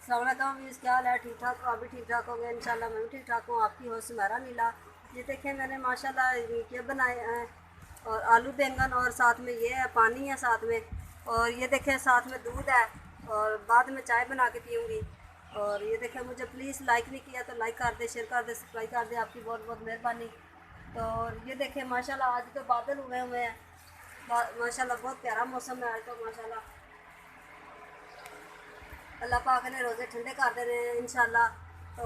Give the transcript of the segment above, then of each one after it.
अस्सलाम वीज़, क्या हाल है? ठीक ठाक हो? आप भी ठीक ठाक हो गए इंशाल्लाह। मैं भी ठीक ठाक हूँ। आपकी होस्ट मेरा नीला। ये देखें, मैंने माशाल्लाह ये बनाए हैं, और आलू बैंगन, और साथ में ये है पानी है साथ में, और ये देखें साथ में दूध है, और बाद में चाय बना के पीऊँगी। और ये देखें, मुझे प्लीज़ लाइक नहीं किया तो लाइक कर दे, शेयर कर दे, सब्सक्राइब कर दे, आपकी बहुत बहुत मेहरबानी। तो ये देखें माशाल्लाह आज तो बादल हुए हुए हैं, माशाल्लाह बहुत प्यारा मौसम है आज तो माशाल्लाह। अल्लाह पाक ने रोज़े ठंडे कर देने हैं इंशाल्लाह। तो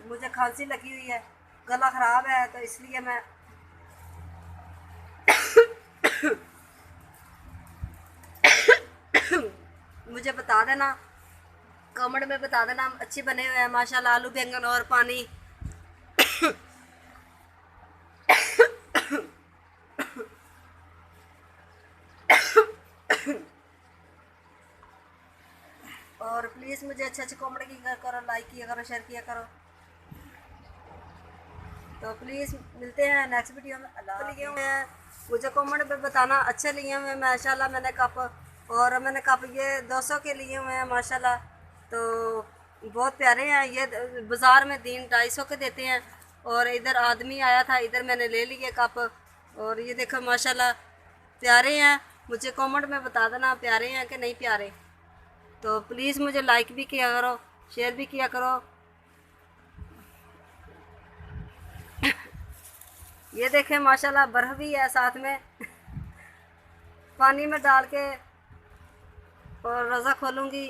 मुझे खांसी लगी हुई है, गला ख़राब है, तो इसलिए मैं मुझे बता देना, कमेंट में बता देना अच्छे बने हुए हैं माशाल्लाह आलू बैंगन और पानी। और प्लीज़ मुझे अच्छे अच्छे कमेंट किया करो, लाइक किया करो, शेयर किया करो। तो प्लीज़ मिलते हैं नेक्स्ट वीडियो में। अल्लाह लिए हुए हैं, मुझे कमेंट में बताना अच्छे लिए हुए हैं माशाल्लाह। मैंने कप, और मैंने कप ये 200 के लिए हुए हैं माशाल्लाह। तो बहुत प्यारे हैं ये, बाज़ार में 300-250 के देते हैं। और इधर आदमी आया था, इधर मैंने ले लिए कप। और ये देखो माशाल्लाह प्यारे हैं। मुझे कमेंट में बता देना प्यारे हैं कि नहीं प्यारे। तो प्लीज़ मुझे लाइक भी किया करो, शेयर भी किया करो। ये देखें माशाल्लाह बर्फ़ भी है साथ में। पानी में डाल के और रोज़ा खोलूँगी।